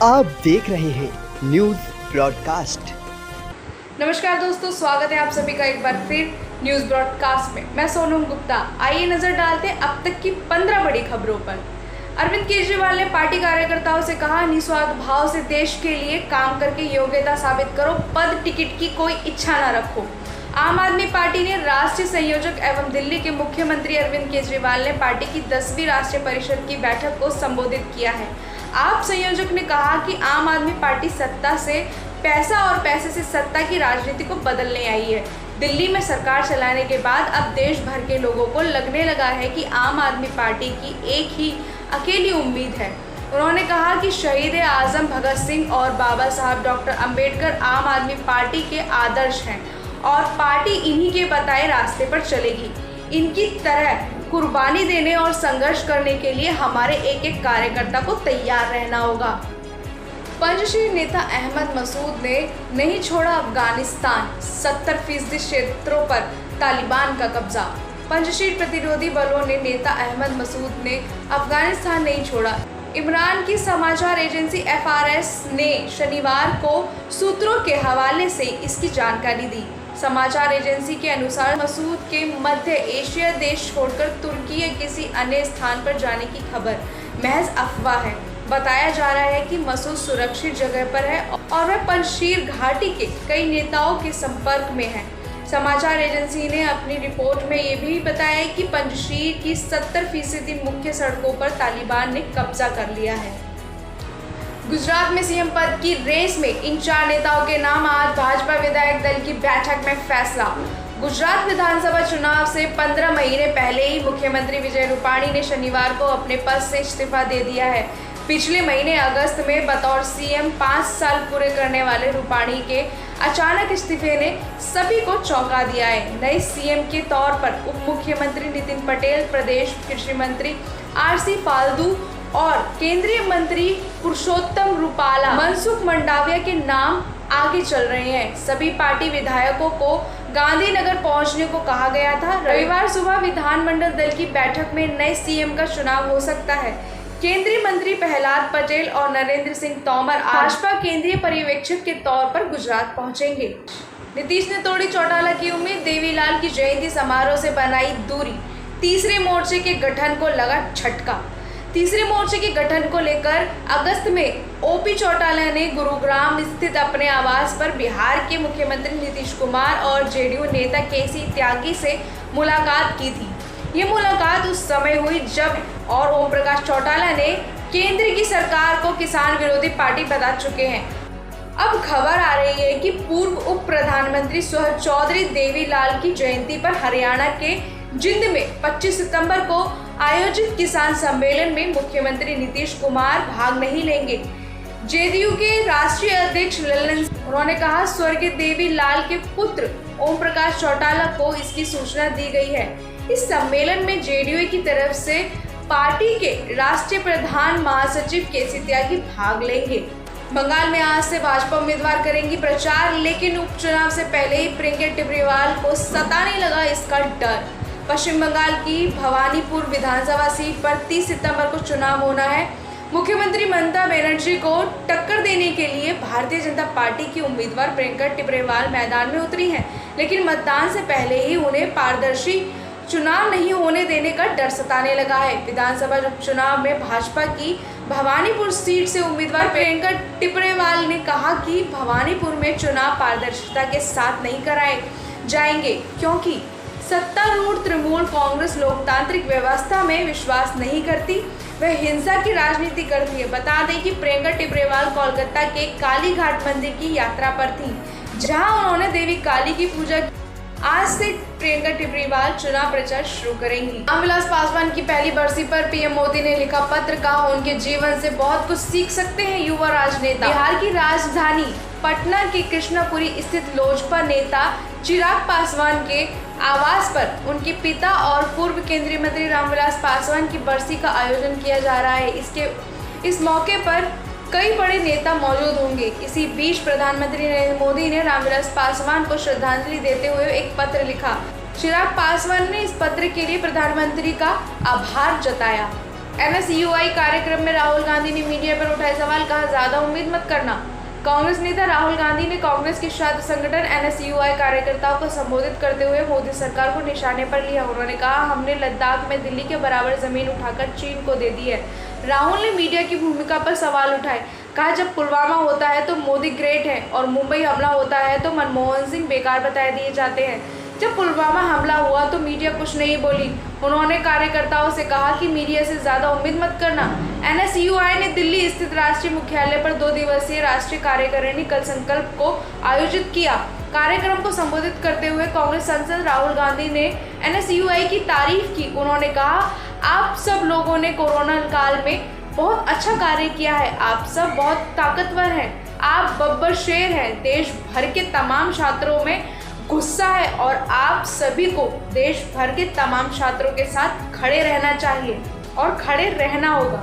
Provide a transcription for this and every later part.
आप देख रहे हैं न्यूज ब्रॉडकास्ट। नमस्कार दोस्तों, स्वागत है आप सभी का एक बार फिर न्यूज ब्रॉडकास्ट में। मैं सोनम गुप्ता। आइए नजर डालते हैं अब तक की 15 बड़ी खबरों पर। अरविंद केजरीवाल ने पार्टी कार्यकर्ताओं से कहा, निस्वार्थ भाव से देश के लिए काम करके योग्यता साबित करो, पद टिकट की कोई इच्छा न रखो। आम आदमी पार्टी ने राष्ट्रीय संयोजक एवं दिल्ली के मुख्यमंत्री अरविंद केजरीवाल ने पार्टी की 10वीं राष्ट्रीय परिषद की बैठक को संबोधित किया है। आप संयोजक ने कहा कि आम आदमी पार्टी सत्ता से पैसा और पैसे से सत्ता की राजनीति को बदलने आई है। दिल्ली में सरकार चलाने के बाद अब देश भर के लोगों को लगने लगा है कि आम आदमी पार्टी की एक ही अकेली उम्मीद है। उन्होंने कहा कि शहीद आजम भगत सिंह और बाबा साहब डॉक्टर अंबेडकर आम आदमी पार्टी के आदर्श हैं और पार्टी इन्हीं के बताए रास्ते पर चलेगी। इनकी तरह कुर्बानी देने और संघर्ष करने के लिए हमारे एक एक कार्यकर्ता को तैयार रहना होगा। पंजशीर नेता अहमद मसूद ने नहीं छोड़ा अफगानिस्तान, 70% क्षेत्रों पर तालिबान का कब्जा। पंजशीर प्रतिरोधी बलों ने नेता अहमद मसूद ने अफगानिस्तान नहीं छोड़ा। इमरान की समाचार एजेंसी FRS ने शनिवार को सूत्रों के हवाले से इसकी जानकारी दी। समाचार एजेंसी के अनुसार मसूद के मध्य एशिया देश छोड़कर तुर्की या किसी अन्य स्थान पर जाने की खबर महज अफवाह है। बताया जा रहा है कि मसूद सुरक्षित जगह पर है और वह पंजशीर घाटी के कई नेताओं के संपर्क में है। समाचार एजेंसी ने अपनी रिपोर्ट में ये भी बताया कि पंजशीर की 70% मुख्य सड़कों पर तालिबान ने कब्जा कर लिया है। गुजरात में सीएम पद की रेस में इन 4 नेताओं के नाम। आज भाजपा विधायक दल की बैठक में फैसला। गुजरात विधानसभा चुनाव से 15 महीने पहले ही मुख्यमंत्री विजय रूपाणी ने शनिवार को अपने पद से इस्तीफा दे दिया है। पिछले महीने अगस्त में बतौर सीएम 5 साल पूरे करने वाले रूपाणी के अचानक इस्तीफे ने सभी को चौंका दिया है। नए सीएम के तौर पर उप मुख्यमंत्री नितिन पटेल, प्रदेश कृषि मंत्री RC फाल्गू और केंद्रीय मंत्री पुरुषोत्तम रूपाला, मनसुख मंडाविया के नाम आगे चल रहे हैं। सभी पार्टी विधायकों को गांधीनगर पहुंचने को कहा गया था। रविवार सुबह विधानमंडल दल की बैठक में नए सीएम का चुनाव हो सकता है। केंद्रीय मंत्री प्रहलाद पटेल और नरेंद्र सिंह तोमर भाजपा केंद्रीय पर्यवेक्षक के तौर पर गुजरात पहुंचेंगे। नीतीश ने तोड़ी चौटाला की उम्मीद, देवीलाल की जयंती समारोह से बनाई दूरी। तीसरे मोर्चे के गठन को लगा झटका। तीसरे मोर्चे के गठन को लेकर अगस्त में OP चौटाला ने गुरुग्राम स्थित अपने आवास पर बिहार के मुख्यमंत्री नीतीश कुमार और JDU नेता KC त्यागी से मुलाकात की थी। ये मुलाकात उस समय हुई जब और ओम प्रकाश चौटाला ने केंद्र की सरकार को किसान विरोधी पार्टी बता चुके हैं। अब खबर आ रही है कि पूर्व उप प्रधानमंत्री सुहेल चौधरी देवीलाल की जयंती पर हरियाणा के जिंद में 25 सितंबर को आयोजित किसान सम्मेलन में मुख्यमंत्री नीतीश कुमार भाग नहीं लेंगे। JDU के राष्ट्रीय अध्यक्ष ललन, उन्होंने कहा, स्वर्गीय देवीलाल के पुत्र ओम प्रकाश चौटाला को इसकी सूचना दी गई है। इस सम्मेलन में JDU की तरफ से पार्टी के राष्ट्रीय प्रधान महासचिव KC त्यागी भाग लेंगे। बंगाल में आज से भाजपा उम्मीदवार करेंगी प्रचार, लेकिन उपचुनाव से पहले ही प्रियंका टिब्रीवाल को सताने लगा इसका डर। पश्चिम बंगाल की भवानीपुर विधानसभा सीट पर 30 सितंबर को चुनाव होना है। मुख्यमंत्री ममता बनर्जी को टक्कर देने के लिए भारतीय जनता पार्टी की उम्मीदवार प्रियंका टिब्रीवाल मैदान में उतरी हैं, लेकिन मतदान से पहले ही उन्हें पारदर्शी चुनाव नहीं होने देने का डर सताने लगा है। विधानसभा चुनाव में भाजपा की भवानीपुर सीट से उम्मीदवार प्रियंका टिब्रीवाल ने कहा कि भवानीपुर में चुनाव पारदर्शिता के साथ नहीं कराए जाएंगे, क्योंकि सत्तारूढ़ तृणमूल कांग्रेस लोकतांत्रिक व्यवस्था में विश्वास नहीं करती, वह हिंसा की राजनीति करती है। बता दें कि प्रियंका टिब्रीवाल कोलकाता के काली घाट मंदिर की यात्रा पर थी, जहां उन्होंने देवी काली की पूजा की। आज से प्रियंका टिब्रीवाल चुनाव प्रचार शुरू करेंगी। रामविलास पासवान की पहली बरसी पर PM मोदी ने लिखा पत्र, कहा उनके जीवन से बहुत कुछ सीख सकते हैं युवा राजनेता। बिहार की राजधानी पटना के कृष्णापुरी स्थित लोजपा नेता चिराग पासवान के आवास पर उनके पिता और पूर्व केंद्रीय मंत्री रामविलास पासवान की बरसी का आयोजन किया जा रहा है। इस मौके पर कई बड़े नेता मौजूद होंगे। इसी बीच प्रधानमंत्री नरेंद्र मोदी ने रामविलास पासवान को श्रद्धांजलि देते हुए एक पत्र लिखा। चिराग पासवान ने इस पत्र के लिए प्रधानमंत्री का आभार जताया। NSUI कार्यक्रम में राहुल गांधी ने मीडिया पर उठाए सवाल, कहा ज्यादा उम्मीद मत करना। कांग्रेस नेता राहुल गांधी ने कांग्रेस के छात्र संगठन NSUI कार्यकर्ताओं को संबोधित करते हुए मोदी सरकार को निशाने पर लिया। उन्होंने कहा, हमने लद्दाख में दिल्ली के बराबर जमीन उठाकर चीन को दे दी है। राहुल ने मीडिया की भूमिका पर सवाल उठाए, कहा जब पुलवामा होता है तो मोदी ग्रेट है और मुंबई हमला होता है तो मनमोहन सिंह बेकार बताए दिए जाते हैं। जब पुलवामा हमला हुआ तो मीडिया कुछ नहीं बोली। उन्होंने कार्यकर्ताओं से कहा कि मीडिया से ज्यादा उम्मीद मत करना। NSUI ने दिल्ली स्थित राष्ट्रीय मुख्यालय पर 2 दिवसीय राष्ट्रीय कार्यकारिणी कल संकल्प को आयोजित किया। कार्यक्रम को संबोधित करते हुए कांग्रेस सांसद राहुल गांधी ने NSUI की तारीफ की। उन्होंने कहा, आप सब लोगों ने कोरोना काल में बहुत अच्छा कार्य किया है। आप सब बहुत ताकतवर हैं। आप बब्बर शेर हैं। देश भर के तमाम छात्रों में गुस्सा है और आप सभी को देश भर के तमाम छात्रों के साथ खड़े रहना चाहिए और खड़े रहना होगा।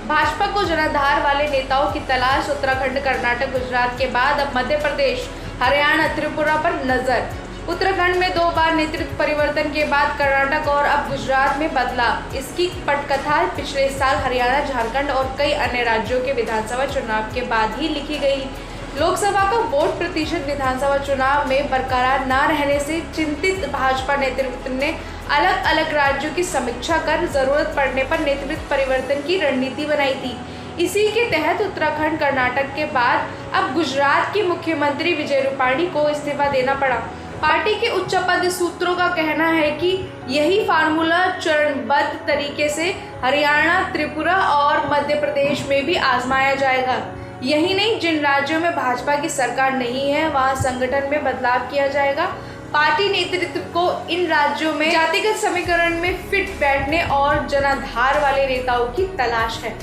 भाजपा को जनाधार वाले नेताओं की तलाश। उत्तराखंड, कर्नाटक, गुजरात के बाद अब मध्य प्रदेश, हरियाणा, त्रिपुरा पर नजर। उत्तराखंड में 2 बार नेतृत्व परिवर्तन के बाद कर्नाटक और अब गुजरात में बदलाव। इसकी पटकथा पिछले साल हरियाणा, झारखंड और कई अन्य राज्यों के विधानसभा चुनाव के बाद ही लिखी गई। लोकसभा का वोट प्रतिशत विधानसभा चुनाव में बरकरार न रहने से चिंतित भाजपा नेतृत्व ने अलग अलग राज्यों की समीक्षा कर जरूरत पड़ने पर नेतृत्व परिवर्तन की रणनीति बनाई थी। इसी के तहत उत्तराखंड, कर्नाटक के बाद अब गुजरात के मुख्यमंत्री विजय रूपाणी को इस्तीफा देना पड़ा। पार्टी के उच्च पद सूत्रों का कहना है कि यही फार्मूला चरणबद्ध तरीके से हरियाणा, त्रिपुरा और मध्य प्रदेश में भी आजमाया जाएगा। यही नहीं, जिन राज्यों में भाजपा की सरकार नहीं है वहां संगठन में बदलाव किया जाएगा। पार्टी नेतृत्व को इन राज्यों में जातिगत समीकरण में फिट बैठने और जनाधार वाले नेताओं की तलाश है।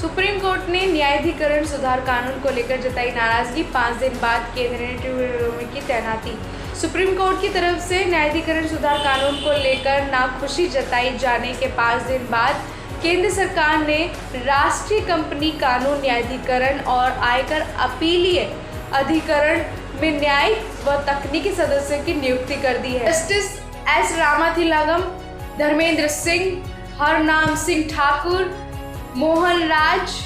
सुप्रीम कोर्ट ने न्यायाधिकरण सुधार कानून को लेकर जताई नाराजगी। 5 दिन बाद केंद्र ने ट्रिब्यूनल की तैनाती। सुप्रीम कोर्ट की तरफ से न्यायाधिकरण सुधार कानून को लेकर नाखुशी जताई जाने के 5 दिन बाद केंद्र सरकार ने राष्ट्रीय कंपनी कानून न्यायाधिकरण और आयकर अपीलीय अधिकरण में न्यायिक व तकनीकी सदस्यों की नियुक्ति कर दी है। जस्टिस S रामाथिलकम, धर्मेंद्र सिंह, हरनाम सिंह ठाकुर, मोहन राज,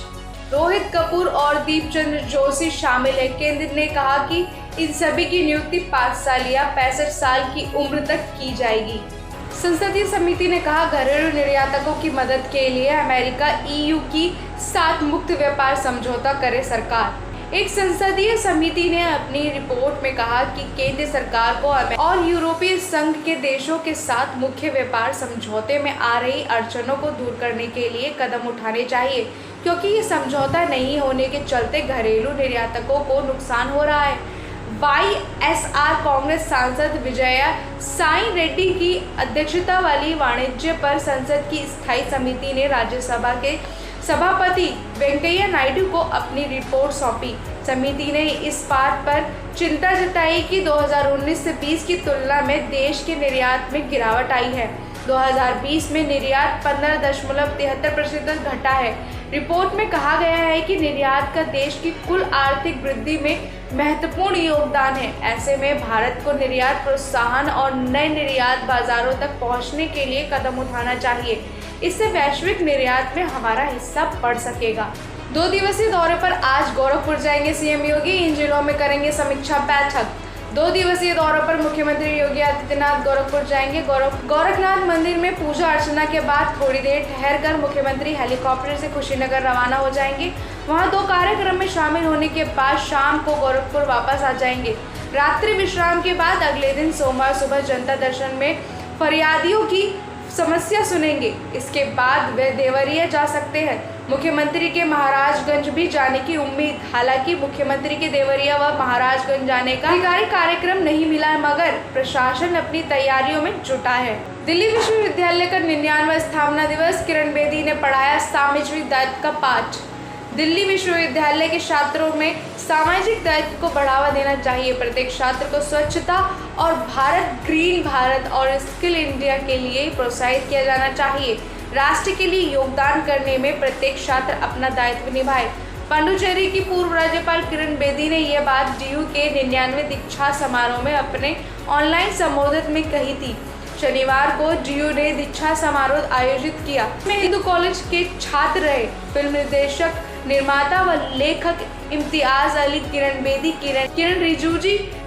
रोहित कपूर और दीपचंद्र जोशी शामिल है। केंद्र ने कहा कि इन सभी की नियुक्ति 5 साल या 65 साल की उम्र तक की जाएगी। संसदीय समिति ने कहा, घरेलू निर्यातकों की मदद के लिए अमेरिका EU की साथ मुक्त व्यापार समझौता करे सरकार। एक संसदीय समिति ने अपनी रिपोर्ट में कहा कि केंद्र सरकार को और यूरोपीय संघ के देशों के साथ मुख्य व्यापार समझौते में आ रही अड़चनों को दूर करने के लिए कदम उठाने चाहिए, क्योंकि ये समझौता नहीं होने के चलते घरेलू निर्यातकों को नुकसान हो रहा है। YSR कांग्रेस सांसद विजया साई रेड्डी की अध्यक्षता वाली वाणिज्य पर संसद की स्थायी समिति ने राज्यसभा के सभापति वेंकैया नायडू को अपनी रिपोर्ट सौंपी। समिति ने इस बात पर चिंता जताई कि 2019 से 20 की तुलना में देश के निर्यात में गिरावट आई है। 2020 में निर्यात 15.73% घटा है। रिपोर्ट में कहा गया है कि निर्यात का देश की कुल आर्थिक वृद्धि में महत्वपूर्ण योगदान है। ऐसे में भारत को निर्यात प्रोत्साहन और नए निर्यात बाजारों तक पहुंचने के लिए कदम उठाना चाहिए। इससे वैश्विक निर्यात में हमारा हिस्सा बढ़ सकेगा। 2 दिवसीय दौरे पर आज गोरखपुर जाएंगे सीएम योगी। इन जिलों में करेंगे समीक्षा बैठक। 2 दिवसीय दौरे पर मुख्यमंत्री योगी आदित्यनाथ गोरखपुर जाएंगे। गोरखनाथ मंदिर में पूजा अर्चना के बाद थोड़ी देर ठहर कर मुख्यमंत्री हेलीकॉप्टर से कुशीनगर रवाना हो जाएंगे। वहां 2 कार्यक्रम में शामिल होने के बाद शाम को गोरखपुर वापस आ जाएंगे। रात्रि विश्राम के बाद अगले दिन सोमवार सुबह जनता दर्शन में फरियादियों की समस्या सुनेंगे। इसके बाद वे देवरिया जा सकते हैं। मुख्यमंत्री के महाराजगंज भी जाने की उम्मीद। हालांकि मुख्यमंत्री के देवरिया व महाराजगंज जाने का अधिकारिक कार्यक्रम नहीं मिला है, मगर प्रशासन अपनी तैयारियों में जुटा है। दिल्ली विश्वविद्यालय का 99वां स्थापना दिवस। किरण बेदी ने पढ़ाया सामाजिक दायित्व का पाठ। दिल्ली विश्वविद्यालय के छात्रों में सामाजिक दायित्व को बढ़ावा देना चाहिए। प्रत्येक छात्र को स्वच्छता और भारत, ग्रीन भारत और स्किल इंडिया के लिए प्रोत्साहित किया जाना चाहिए। राष्ट्र के लिए योगदान करने में प्रत्येक छात्र अपना दायित्व निभाए। पांडुचेरी की पूर्व राज्यपाल किरण बेदी ने यह बात DU के 99वें दीक्षा समारोह में अपने ऑनलाइन संबोधन में कही थी। शनिवार को डीयू ने दीक्षा समारोह आयोजित किया। में हिंदू कॉलेज के छात्र रहे फिल्म निर्देशक, निर्माता व लेखक इम्तियाज अली, किरण बेदी, किरण रिजिजू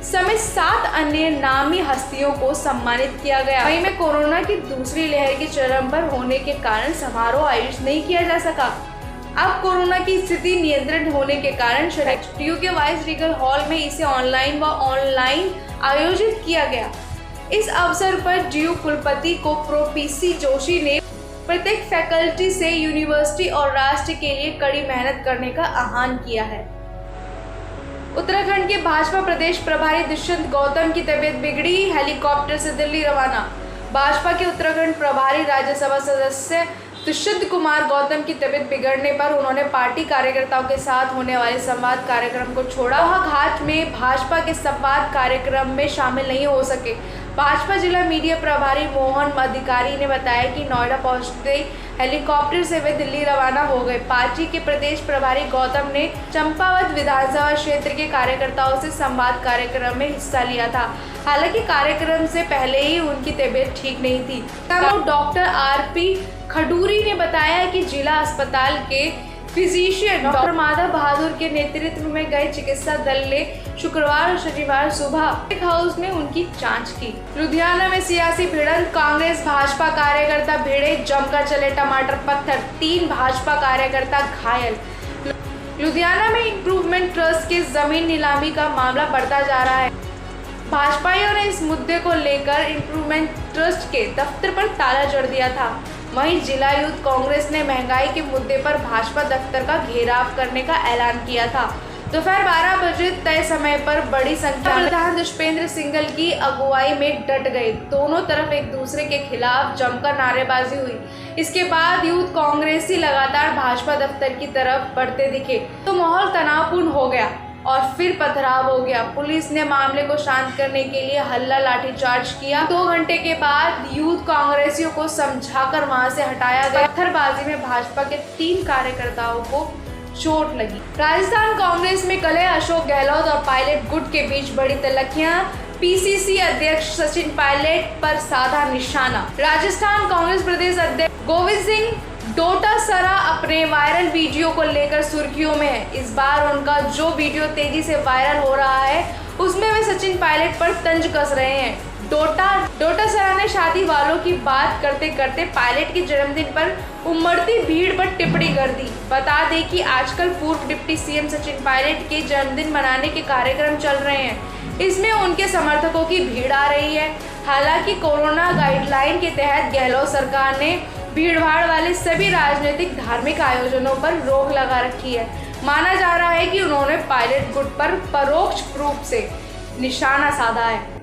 समेत 7 अन्य नामी हस्तियों को सम्मानित किया गया। वहीं में कोरोना की दूसरी लहर के चरम पर होने के कारण समारोह आयोजित नहीं किया जा सका। अब कोरोना की स्थिति नियंत्रण होने के कारण डीयू के वाइस रीगल हॉल में इसे ऑनलाइन आयोजित किया गया। इस अवसर पर डीयू कुलपति को प्रो पीसी जोशी ने प्रत्येक फैकल्टी से यूनिवर्सिटी और राष्ट्र के लिए कड़ी मेहनत करने का आह्वान किया है। उत्तराखंड के भाजपा प्रदेश प्रभारी दुष्यंत गौतम की तबीयत बिगड़ी, हेलीकॉप्टर से दिल्ली रवाना। भाजपा के उत्तराखंड प्रभारी राज्यसभा सदस्य दुष्यंत कुमार गौतम की तबीयत बिगड़ने पर उन्होंने पार्टी कार्यकर्ताओं के साथ होने वाले संवाद कार्यक्रम को छोड़ा। वह घाट में भाजपा के संवाद कार्यक्रम में शामिल नहीं हो सके। भाजपा जिला मीडिया प्रभारी मोहन अधिकारी ने बताया कि नोएडा पहुंचते हेलीकॉप्टर से वे दिल्ली रवाना हो गए। पार्टी के प्रदेश प्रभारी गौतम ने चंपावत विधानसभा क्षेत्र के कार्यकर्ताओं से संवाद कार्यक्रम में हिस्सा लिया था। हालांकि कार्यक्रम से पहले ही उनकी तबीयत ठीक नहीं थी। डॉक्टर आरपी खडूरी ने बताया कि जिला अस्पताल के फिजिशियन डॉक्टर माधव बहादुर के नेतृत्व में गए चिकित्सा दल ने शुक्रवार और शनिवार सुबह व्हाइट हाउस में उनकी जांच की। लुधियाना में सियासी भिड़ंत, कांग्रेस भाजपा कार्यकर्ता भिड़े, जमकर चले टमाटर पत्थर, 3 भाजपा कार्यकर्ता घायल। लुधियाना में इम्प्रूवमेंट ट्रस्ट के जमीन नीलामी का मामला बढ़ता जा रहा है। भाजपाइयों ने इस मुद्दे को लेकर इम्प्रूवमेंट ट्रस्ट के दफ्तर पर ताला जड़ दिया था। वहीं जिला यूथ कांग्रेस ने महंगाई के मुद्दे पर भाजपा दफ्तर का घेराव करने का ऐलान किया था। दोपहर 12 बजे तय समय पर बड़ी संख्या में प्रधान दुष्पेंद्र सिंघल की अगुवाई में डट गए। दोनों तरफ एक दूसरे के खिलाफ जमकर नारेबाजी हुई। इसके बाद यूथ कांग्रेसी लगातार भाजपा दफ्तर की तरफ बढ़ते दिखे तो माहौल तनावपूर्ण हो गया और फिर पथराव हो गया। पुलिस ने मामले को शांत करने के लिए हल्ला लाठीचार्ज किया। 2 घंटे के बाद यूथ कांग्रेसियों को समझाकर वहां से हटाया गया। पत्थरबाजी में भाजपा के 3 कार्यकर्ताओं को चोट लगी। राजस्थान कांग्रेस में कल अशोक गहलोत और पायलट गुट के बीच बड़ी तल्खियां। पीसीसी अध्यक्ष सचिन पायलट पर साधा निशाना। राजस्थान कांग्रेस प्रदेश अध्यक्ष गोविंद सिंह डोटासरा अपने वायरल वीडियो को लेकर सुर्खियों में है। इस बार उनका जो वीडियो तेजी से वायरल हो रहा है उसमें वे सचिन पायलट पर तंज कस रहे हैं। डोटासरा ने शादी वालों की बात करते करते पायलट के जन्मदिन पर उमड़ती भीड़ पर टिप्पणी कर दी। बता दें कि आजकल पूर्व डिप्टी सीएम सचिन पायलट के जन्मदिन मनाने के कार्यक्रम चल रहे हैं। इसमें उनके समर्थकों की भीड़ आ रही है। हालांकि कोरोना गाइडलाइन के तहत गहलोत सरकार ने भीड़भाड़ वाले सभी राजनीतिक धार्मिक आयोजनों पर रोक लगा रखी है। माना जा रहा है कि उन्होंने पायलट गुट पर परोक्ष रूप से निशाना साधा है।